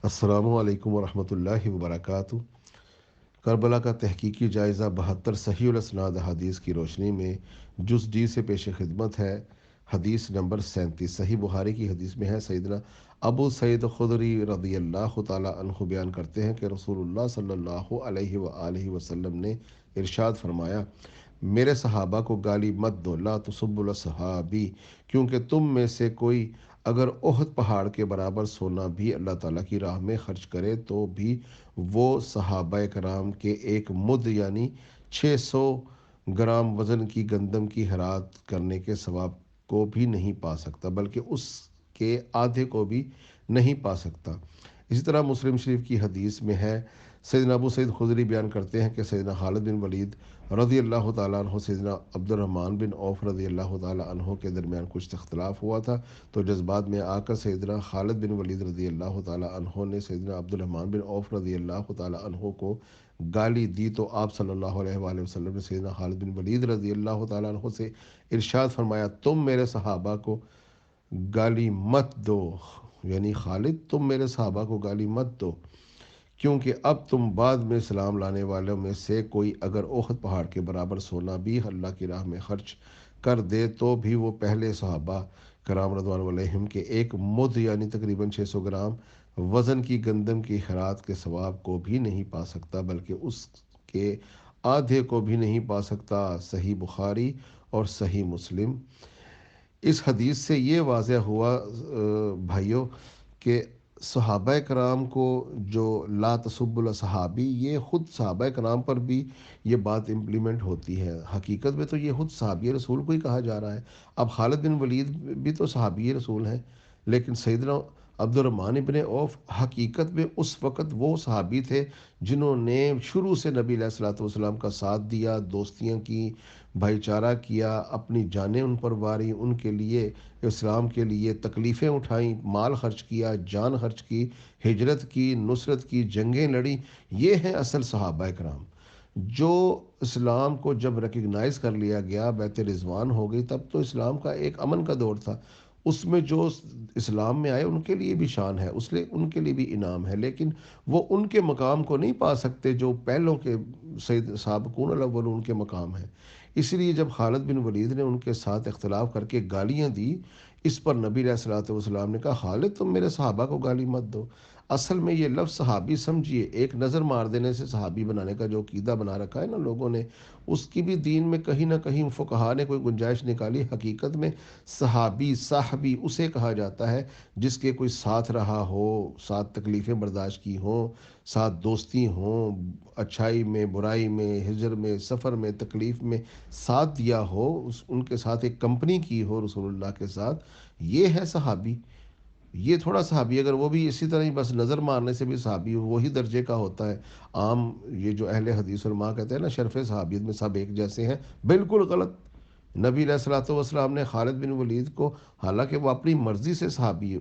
السلام علیکم ورحمۃ اللہ وبرکاتہ۔ کربلا کا تحقیقی جائزہ 72 صحیح الاسناد احادیث کی روشنی میں جز ڈی سے پیش خدمت ہے۔ حدیث نمبر 37 صحیح بخاری کی حدیث میں ہے، سیدنا ابو سعید خدری رضی اللہ تعالیٰ عنہ بیان کرتے ہیں کہ رسول اللہ صلی اللہ علیہ وآلہ وسلم نے ارشاد فرمایا، میرے صحابہ کو گالی مت دو، لا تسبوا الصحابی، کیونکہ تم میں سے کوئی اگر احد پہاڑ کے برابر سونا بھی اللہ تعالیٰ کی راہ میں خرچ کرے تو بھی وہ صحابہ کرام کے ایک مد یعنی 600 گرام وزن کی گندم کی خیرات کرنے کے ثواب کو بھی نہیں پا سکتا، بلکہ اس کے آدھے کو بھی نہیں پا سکتا۔ اسی طرح مسلم شریف کی حدیث میں ہے، سیدنا ابو سعید خدری بیان کرتے ہیں کہ سیدنا خالد بن ولید رضی اللہ تعالیٰ عنہ سیدنا عبد الرحمن بن عوف رضی اللہ تعالیٰ عنہ کے درمیان کچھ اختلاف ہوا تھا، تو جذبات میں آ کر سیدنا خالد بن ولید رضی اللہ تعالیٰ عنہ نے سیدنا عبد الرحمن بن عوف رضی اللہ تعالیٰ عنہ کو گالی دی، تو آپ صلی اللہ علیہ وآلہ وسلم نے سیدنا خالد بن ولید رضی اللہ تعالیٰ عنہ سے ارشاد فرمایا، تم میرے صحابہ کو گالی مت دو، یعنی خالد تم میرے صحابہ کو گالی مت دو، کیونکہ اب تم بعد میں اسلام لانے والوں میں سے کوئی اگر احد پہاڑ کے برابر سونا بھی اللہ کی راہ میں خرچ کر دے تو بھی وہ پہلے صحابہ کرام رضوان علیہم کے ایک مد یعنی تقریباً 600 گرام وزن کی گندم کی خیرات کے ثواب کو بھی نہیں پا سکتا، بلکہ اس کے آدھے کو بھی نہیں پا سکتا۔ صحیح بخاری اور صحیح مسلم۔ اس حدیث سے یہ واضح ہوا بھائیوں کہ صحابہ کرام کو جو لا تسب الصحابی، یہ خود صحابہ کرام پر بھی یہ بات امپلیمنٹ ہوتی ہے۔ حقیقت میں تو یہ خود صحابی رسول کو ہی کہا جا رہا ہے۔ اب خالد بن ولید بھی تو صحابی رسول ہیں، لیکن سیدنا عبد الرحمن ابن عوف حقیقت میں اس وقت وہ صحابی تھے جنہوں نے شروع سے نبی علیہ الصلوۃ والسلام کا ساتھ دیا، دوستیاں کی، بھائی چارہ کیا، اپنی جانیں ان پر واری، ان کے لیے اسلام کے لیے تکلیفیں اٹھائیں، مال خرچ کیا، جان خرچ کی، ہجرت کی، نصرت کی، جنگیں لڑیں۔ یہ ہیں اصل صحابہ کرام۔ جو اسلام کو جب ریکگنائز کر لیا گیا، بیعت رضوان ہو گئی، تب تو اسلام کا ایک امن کا دور تھا۔ اس میں جو اسلام میں آئے ان کے لیے بھی شان ہے، اس لیے ان کے لیے بھی انعام ہے، لیکن وہ ان کے مقام کو نہیں پا سکتے جو پہلوں کے سابقون الاولون کے مقام ہیں۔ اس لیے جب خالد بن ولید نے ان کے ساتھ اختلاف کر کے گالیاں دی، اس پر نبی علیہ الصلوۃ والسلام نے کہا، خالد تم میرے صحابہ کو گالی مت دو۔ اصل میں یہ لفظ صحابی سمجھیے، ایک نظر مار دینے سے صحابی بنانے کا جو عقیدہ بنا رکھا ہے نا لوگوں نے، اس کی بھی دین میں کہیں نہ کہیں فقہا نے کوئی گنجائش نکالی۔ حقیقت میں صحابی صاحبی اسے کہا جاتا ہے جس کے کوئی ساتھ رہا ہو، ساتھ تکلیفیں برداشت کی ہوں، ساتھ دوستی ہوں، اچھائی میں، برائی میں، ہجر میں، سفر میں، تکلیف میں ساتھ دیا ہو، ان کے ساتھ ایک کمپنی کی ہو رسول اللہ کے ساتھ، یہ ہے صحابی۔ یہ تھوڑا صحابی اگر وہ بھی اسی طرح ہی بس نظر مارنے سے بھی صحابی وہی درجے کا ہوتا ہے، عام یہ جو اہل حدیث علماء کہتے ہیں نا شرف صحابیت میں سب ایک جیسے ہیں، بالکل غلط۔ نبی علیہ الصلوۃ والسلام نے خالد بن ولید کو، حالانکہ وہ اپنی مرضی سے صحابی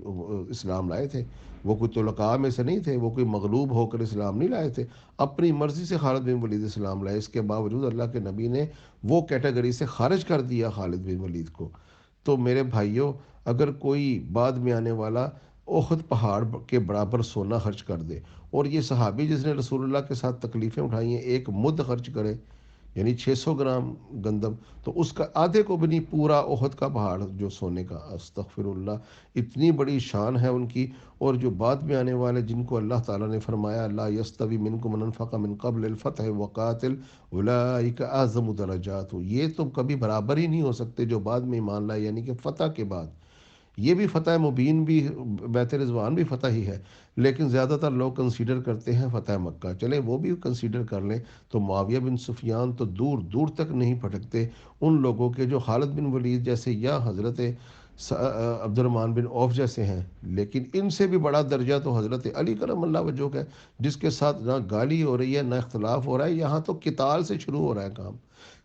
اسلام لائے تھے، وہ کوئی طلقاء میں سے نہیں تھے، وہ کوئی مغلوب ہو کر اسلام نہیں لائے تھے، اپنی مرضی سے خالد بن ولید اسلام لائے۔ اس کے باوجود اللہ کے نبی نے وہ کیٹیگری سے خارج کر دیا خالد بن ولید کو۔ تو میرے بھائیوں، اگر کوئی بعد میں آنے والا احد پہاڑ کے برابر سونا خرچ کر دے، اور یہ صحابی جس نے رسول اللہ کے ساتھ تکلیفیں اٹھائی ہیں ایک مد خرچ کرے، یعنی 600 گرام گندم، تو اس کا آدھے کو بھی نہیں، پورا احد کا پہاڑ جو سونے کا، استغفر اللہ، اتنی بڑی شان ہے ان کی۔ اور جو بعد میں آنے والے جن کو اللہ تعالیٰ نے فرمایا لا یستوی منکم من انفق من قبل الفتح وقاتل اولئک اعظم درجات، یہ تو کبھی برابر ہی نہیں ہو سکتے جو بعد میں ایمان لائے، یعنی کہ فتح کے بعد۔ یہ بھی فتح مبین بھی، بیت رضوان بھی فتح ہی ہے، لیکن زیادہ تر لوگ کنسیڈر کرتے ہیں فتح مکہ، چلیں وہ بھی کنسیڈر کر لیں، تو معاویہ بن سفیان تو دور دور تک نہیں پھٹکتے ان لوگوں کے جو خالد بن ولید جیسے یا حضرت عبد الرحمن بن عوف جیسے ہیں، لیکن ان سے بھی بڑا درجہ تو حضرت علی کرم اللہ وجہہ کا ہے، جس کے ساتھ نہ گالی ہو رہی ہے نہ اختلاف ہو رہا ہے، یہاں تو قتال سے شروع ہو رہا ہے کام،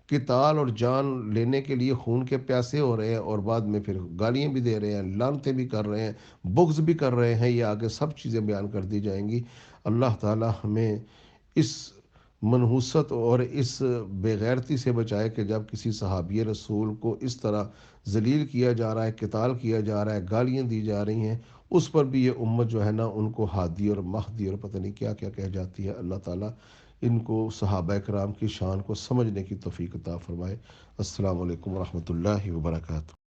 قتال اور جان لینے کے لیے خون کے پیاسے ہو رہے ہیں، اور بعد میں پھر گالیاں بھی دے رہے ہیں، لعنتیں بھی کر رہے ہیں، بغض بھی کر رہے ہیں، یہ آگے سب چیزیں بیان کر دی جائیں گی۔ اللہ تعالی ہمیں اس منحوست اور اس بے غیرتی سے بچائے کہ جب کسی صحابی رسول کو اس طرح ذلیل کیا جا رہا ہے، قتال کیا جا رہا ہے، گالیاں دی جا رہی ہیں، اس پر بھی یہ امت جو ہے نا ان کو ہادی اور مہدی اور پتہ نہیں کیا کیا کہہ جاتی ہے۔ اللہ تعالیٰ ان کو صحابہ کرام کی شان کو سمجھنے کی توفیق عطا فرمائے۔ السلام علیکم ورحمۃ اللہ وبرکاتہ۔